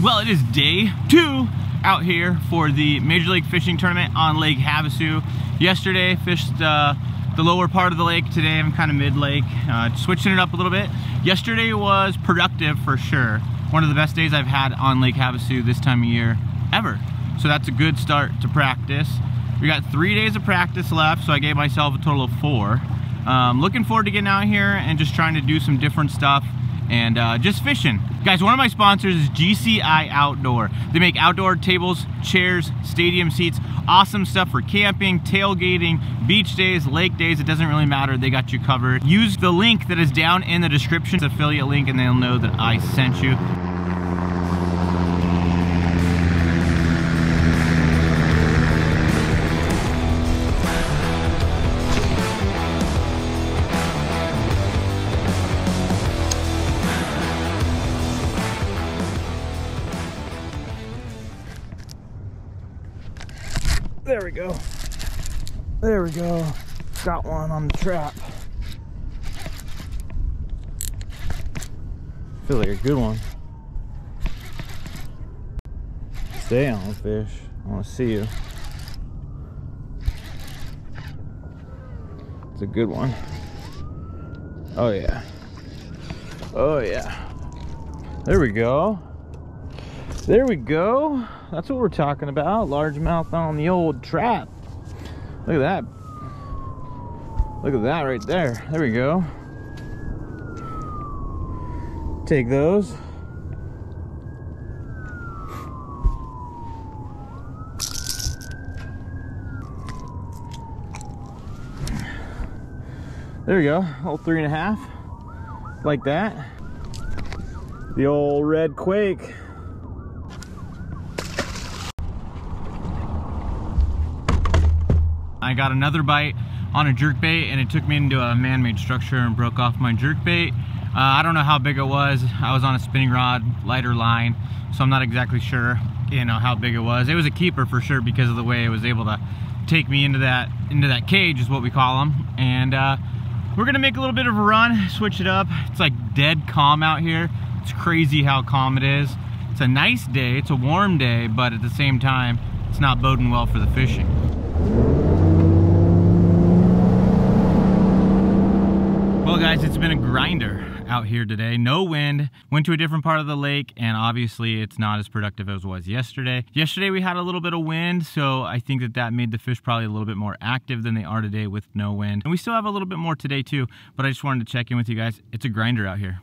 Well, it is day 2 out here for the Major League Fishing Tournament on Lake Havasu. Yesterday, fished the lower part of the lake. Today, I'm kind of mid-lake, switching it up a little bit. Yesterday was productive for sure. One of the best days I've had on Lake Havasu this time of year ever. So that's a good start to practice. We got 3 days of practice left, so I gave myself a total of 4. Looking forward to getting out here and just trying to do some different stuff and just fishing. Guys, one of my sponsors is GCI Outdoor. They make outdoor tables, chairs, stadium seats, awesome stuff for camping, tailgating, beach days, lake days. It doesn't really matter, they got you covered. Use the link that is down in the description, affiliate link, and they'll know that I sent you. There we go. There we go. Got one on the trap. Feel like a good one. Stay on, fish. I want to see you. It's a good one. Oh yeah. Oh yeah. There we go. There we go. That's what we're talking about. Largemouth on the old trap. Look at that. Look at that right there. There we go. Take those. There we go. Old 3.5. Like that. The old red Quake. I got another bite on a jerkbait, and it took me into a man-made structure and broke off my jerkbait. I don't know how big it was. I was on a spinning rod, lighter line, so I'm not exactly sure, how big it was. It was a keeper for sure because of the way it was able to take me into that cage, is what we call them. And we're gonna make a little bit of a run, switch it up. It's like dead calm out here. It's crazy how calm it is. It's a nice day, it's a warm day, but at the same time, it's not boding well for the fishing. Well guys, it's been a grinder out here today. No wind, went to a different part of the lake, and obviously it's not as productive as it was yesterday. Yesterday we had a little bit of wind, so I think that made the fish probably a little bit more active than they are today with no wind. And we still have a little bit more today too, but I just wanted to check in with you guys. It's a grinder out here.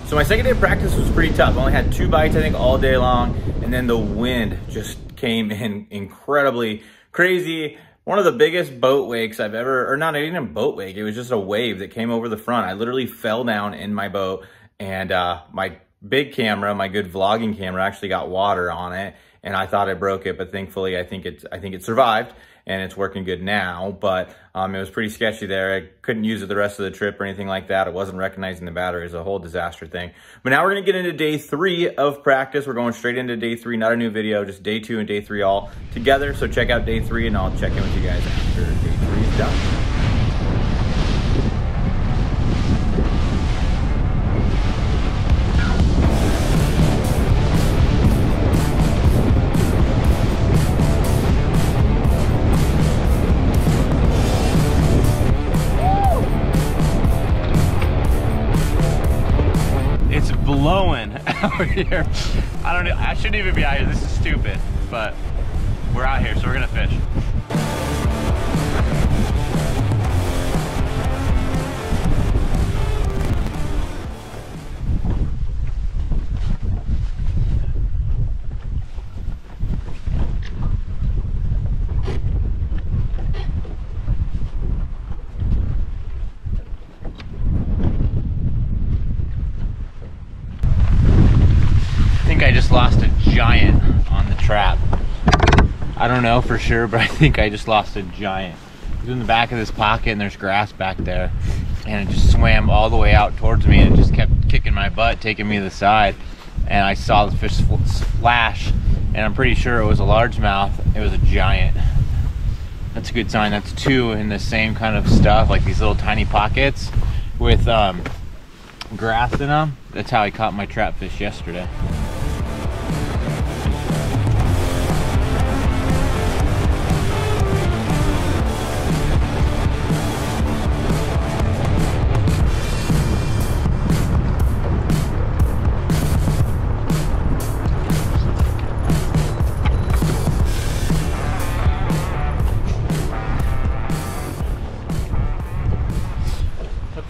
So my second day of practice was pretty tough. I only had 2 bites, I think, all day long. And then the wind just came in incredibly crazy. One of the biggest boat wakes I've ever, or not even a boat wake, it was just a wave that came over the front. I literally fell down in my boat, and my big camera, my good vlogging camera, actually got water on it. And I thought I broke it, but thankfully I think it survived. And it's working good now, but it was pretty sketchy there. I couldn't use it the rest of the trip or anything like that. It wasn't recognizing the battery. It was a whole disaster thing. But now we're gonna get into day 3 of practice. We're going straight into day 3, not a new video, just day 2 and day 3 all together. So check out day 3 and I'll check in with you guys after day 3 is done. Blowing out here. I don't know, I shouldn't even be out here. This is stupid, but we're out here, so we're gonna fish. just lost a giant on the trap. I don't know for sure, but I think I just lost a giant. He's in the back of this pocket and there's grass back there. And it just swam all the way out towards me and it just kept kicking my butt, taking me to the side. And I saw the fish splash, and I'm pretty sure it was a largemouth. It was a giant. That's a good sign. That's two in the same kind of stuff, like these little tiny pockets with grass in them. That's how I caught my trap fish yesterday.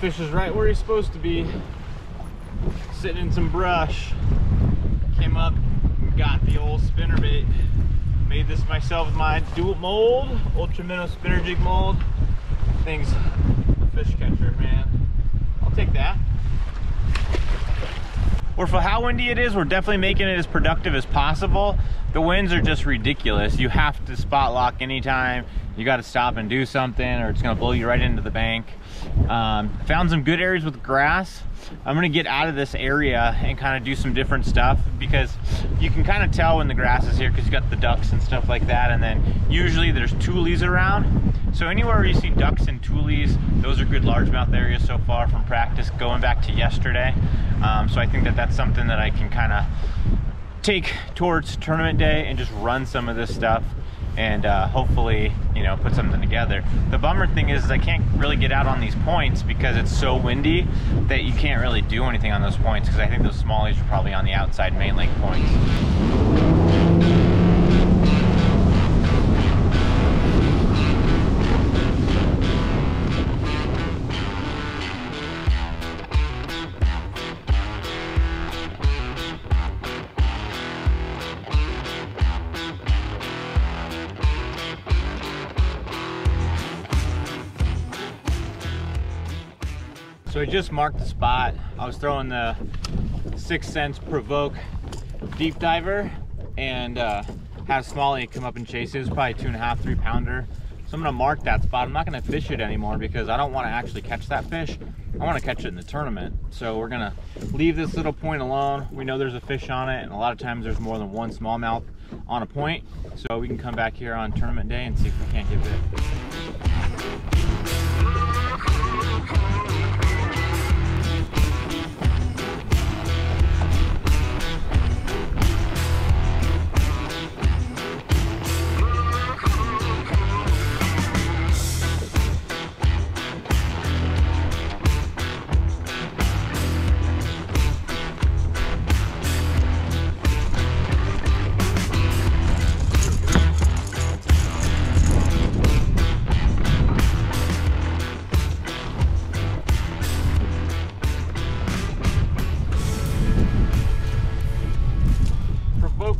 Fish is right where he's supposed to be, sitting in some brush. Came up and got the old spinnerbait. Made this myself with my dual mold, Ultra Minnow spinner jig mold. Thing's a fish catcher, man. I'll take that. Or for how windy it is, we're definitely making it as productive as possible. The winds are just ridiculous. You have to spot lock anytime. You got to stop and do something, or it's going to blow you right into the bank. Found some good areas with grass. I'm going to get out of this area and kind of do some different stuff, because you can kind of tell when the grass is here because you got the ducks and stuff like that, and then usually there's tules around. So anywhere where you see ducks and tules, those are good largemouth areas so far from practice going back to yesterday. So I think that that's something that I can kind of take towards tournament day and just run some of this stuff and hopefully, you know, put something together. The bummer thing is I can't really get out on these points because it's so windy that you can't really do anything on those points, because I think those smallies are probably on the outside main lake points. So I just marked the spot. I was throwing the 6 cents Provoke deep diver and had a smallie come up and chase it. It was probably 2.5, 3 pounder. So I'm gonna mark that spot. I'm not gonna fish it anymore because I don't wanna actually catch that fish. I wanna catch it in the tournament. So we're gonna leave this little point alone. We know there's a fish on it, and a lot of times there's more than one smallmouth on a point. So we can come back here on tournament day and see if we can't get bit.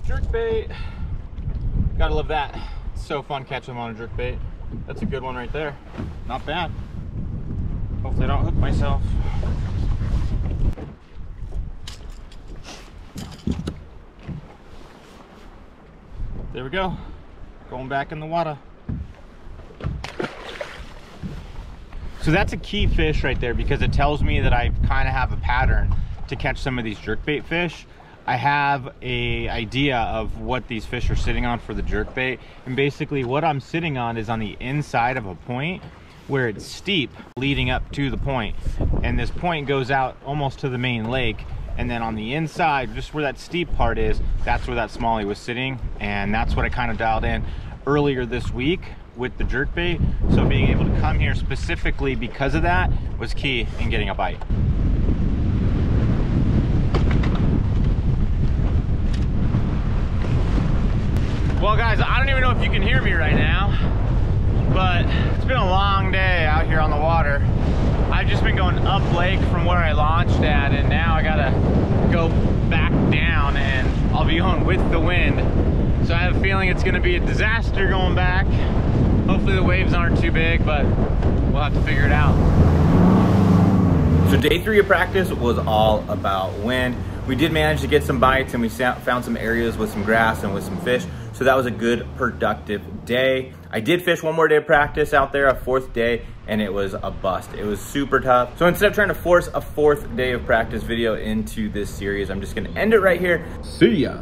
Jerkbait, gotta love that. It's so fun catching them on a jerkbait. That's a good one right there. Not bad. Hopefully I don't hook myself. There we go. Going back in the water. So that's a key fish right there, because it tells me that I kind of have a pattern to catch some of these jerkbait fish. I have an idea of what these fish are sitting on for the jerkbait, and basically what I'm sitting on is on the inside of a point where it's steep leading up to the point, and this point goes out almost to the main lake, and then on the inside, just where that steep part is, that's where that smallie was sitting, and that's what I kind of dialed in earlier this week with the jerkbait. So being able to come here specifically because of that was key in getting a bite. Well guys, I don't even know if you can hear me right now, but it's been a long day out here on the water. I've just been going up lake from where I launched at, and now I gotta go back down, and I'll be going with the wind. So I have a feeling it's gonna be a disaster going back. Hopefully the waves aren't too big, but we'll have to figure it out. So day 3 of practice was all about wind. We did manage to get some bites, and we found some areas with some grass and with some fish. So that was a good, productive day. I did fish one more day of practice out there, a 4th day, and it was a bust. It was super tough. So instead of trying to force a 4th day of practice video into this series, I'm just gonna end it right here. See ya.